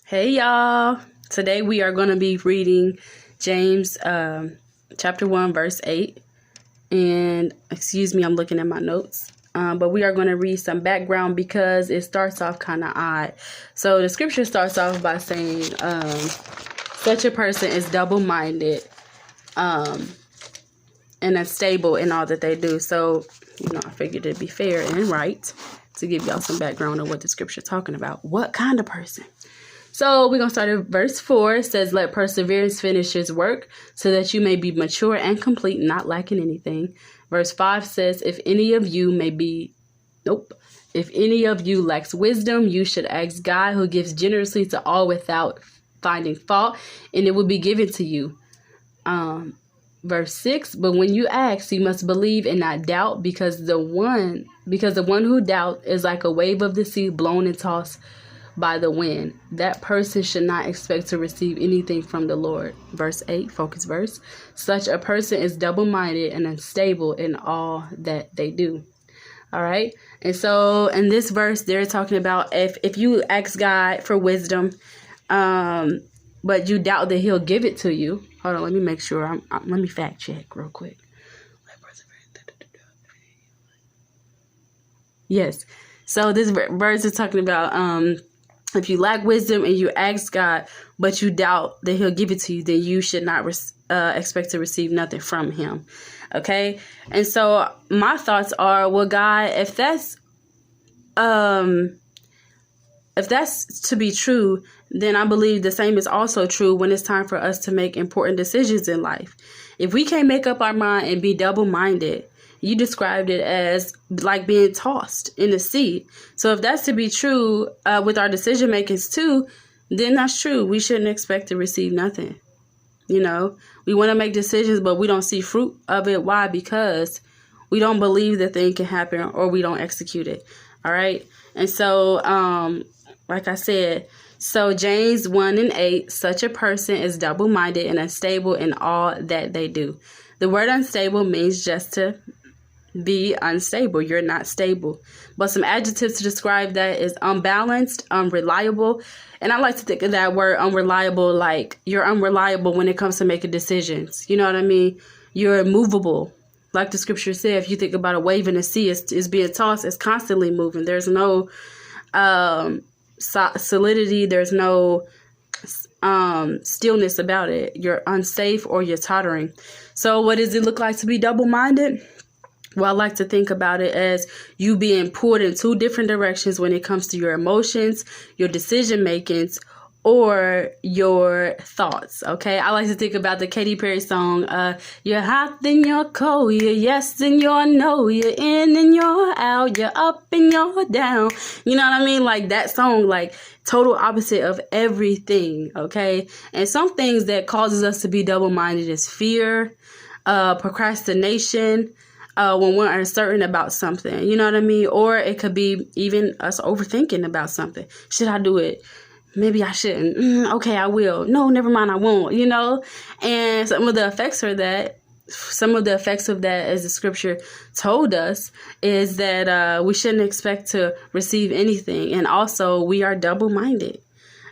Hey y'all! Today we are going to be reading James chapter 1 verse 8. And excuse me, I'm looking at my notes. But we are going to read some background because it starts off kind of odd. So the scripture starts off by saying such a person is double-minded and unstable in all that they do. So, I figured it'd be fair and right to give y'all some background on what the scripture is talking about. What kind of person? So we're going to start at verse 4. It says, let perseverance finish its work so that you may be mature and complete, not lacking anything. Verse 5 says, if any of you lacks wisdom, you should ask God, who gives generously to all without finding fault, and it will be given to you. Verse 6, but when you ask, you must believe and not doubt, because the one who doubts is like a wave of the sea blown and tossed by the wind. That person should not expect to receive anything from the Lord. Verse 8, focus verse. Such a person is double-minded and unstable in all that they do. All right. And so in this verse, they're talking about if you ask God for wisdom, but you doubt that he'll give it to you. Hold on, let me make sure. Let me fact check real quick. Yes. So this verse is talking about if you lack wisdom and you ask God, but you doubt that he'll give it to you, then you should not expect to receive nothing from him. Okay. And so my thoughts are, well, God, if that's to be true, then I believe the same is also true when it's time for us to make important decisions in life. If we can't make up our mind and be double-minded, you described it as like being tossed in the sea. So if that's to be true with our decision makings too, then that's true. We shouldn't expect to receive nothing. We want to make decisions, but we don't see fruit of it. Why? Because we don't believe the thing can happen, or we don't execute it. All right. And so, like I said, so James 1:8, such a person is double-minded and unstable in all that they do. The word unstable means just to be unstable. You're not stable. But some adjectives to describe that is unbalanced, unreliable. And I like to think of that word unreliable like you're unreliable when it comes to making decisions. You know what I mean? You're immovable. Like the scripture said, if you think about a wave in the sea, it's being tossed, it's constantly moving. There's no solidity. There's no stillness about it. You're unsafe or you're tottering. So what does it look like to be double-minded? Well, I like to think about it as you being pulled in two different directions when it comes to your emotions, your decision makings, or your thoughts. Okay, I like to think about the Katy Perry song, you're hot then you're cold, you're yes then you're no, you're in and you're out, you're up and you're down. You know what I mean? Like that song, like total opposite of everything. Okay, and some things that causes us to be double-minded is fear, procrastination, when we're uncertain about something, you know what I mean? Or it could be even us overthinking about something. Should I do it? Maybe I shouldn't. Okay, I will. No, never mind, I won't, And some of the effects of that, as the scripture told us, is that we shouldn't expect to receive anything. And also, we are double-minded.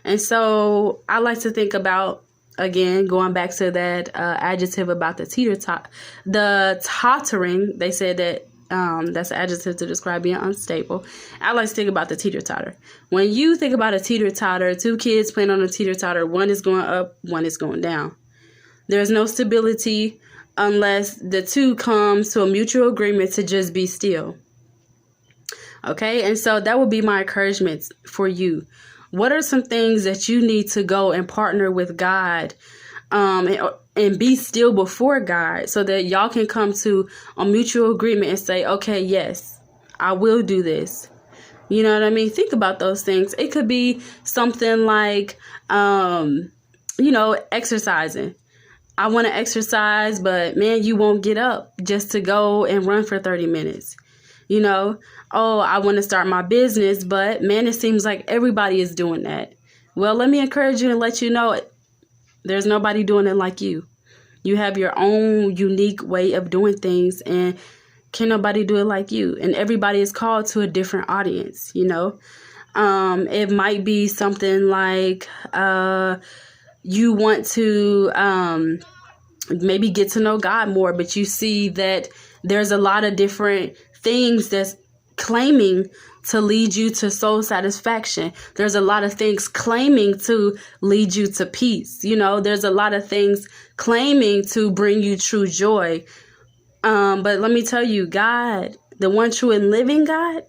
And so I like to think about, again, going back to that adjective about the tottering. They said that that's an adjective to describe being unstable. I like to think about the teeter-totter. When you think about a teeter-totter, two kids playing on a teeter-totter, one is going up, one is going down. There's no stability unless the two come to a mutual agreement to just be still. Okay, and so that would be my encouragement for you. What are some things that you need to go and partner with God and be still before God so that y'all can come to a mutual agreement and say, okay, yes, I will do this. You know what I mean? Think about those things. It could be something like, exercising. I want to exercise, but man, you won't get up just to go and run for 30 minutes. Oh, I want to start my business, but man, it seems like everybody is doing that. Well, let me encourage you and let you know there's nobody doing it like you. You have your own unique way of doing things, and can nobody do it like you? And everybody is called to a different audience, It might be something like you want to maybe get to know God more, but you see that there's a lot of different things that's claiming to lead you to soul satisfaction. There's a lot of things claiming to lead you to peace. There's a lot of things claiming to bring you true joy. But let me tell you, God, the one true and living God,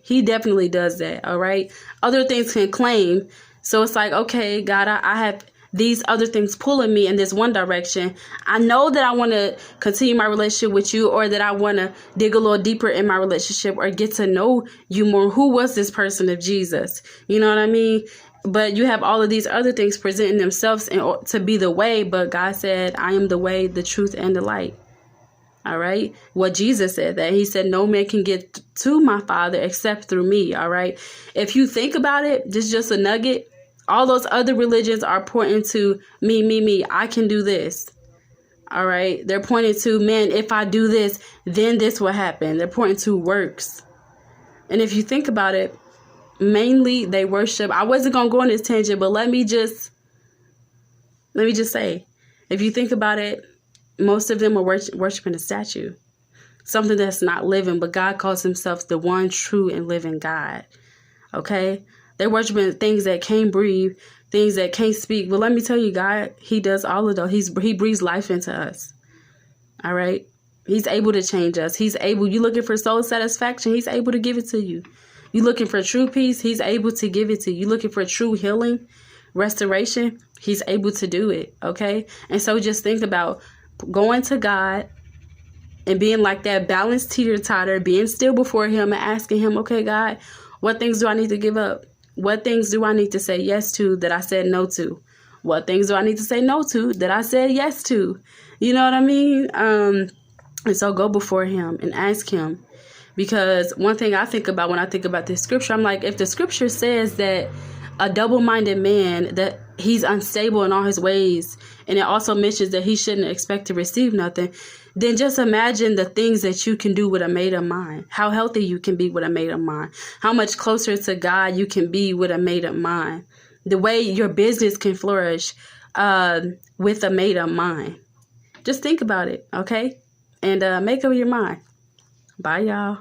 he definitely does that. All right. Other things can claim. So it's like, okay, God, I have these other things pulling me in this one direction. I know that I want to continue my relationship with you, or that I want to dig a little deeper in my relationship or get to know you more. Who was this person of Jesus? You know what I mean? But you have all of these other things presenting themselves to be the way. But God said, I am the way, the truth, and the light. All right. What Jesus said, that he said, no man can get to my Father except through me. All right. If you think about it, this is just a nugget. All those other religions are pointing to me. I can do this. All right. They're pointing to, man, if I do this, then this will happen. They're pointing to works. And if you think about it, mainly they worship. I wasn't going to go on this tangent, but let me just say, if you think about it, most of them are worshiping a statue, something that's not living, but God calls himself the one true and living God. Okay. They're worshiping things that can't breathe, things that can't speak. But let me tell you, God, he does all of those. He breathes life into us. All right. He's able to change us. He's able. You looking for soul satisfaction? He's able to give it to you. You looking for true peace? He's able to give it to you. You looking for true healing, restoration? He's able to do it. Okay. And so just think about going to God and being like that balanced teeter-totter, being still before him and asking him, okay, God, what things do I need to give up? What things do I need to say yes to that I said no to? What things do I need to say no to that I said yes to? You know what I mean? And so go before him and ask him. Because one thing I think about when I think about this scripture, I'm like, if the scripture says that a double-minded man, that he's unstable in all his ways, and it also mentions that he shouldn't expect to receive nothing, then just imagine the things that you can do with a made-up mind. How healthy you can be with a made-up mind. How much closer to God you can be with a made-up mind. The way your business can flourish with a made-up mind. Just think about it, okay? And make up your mind. Bye, y'all.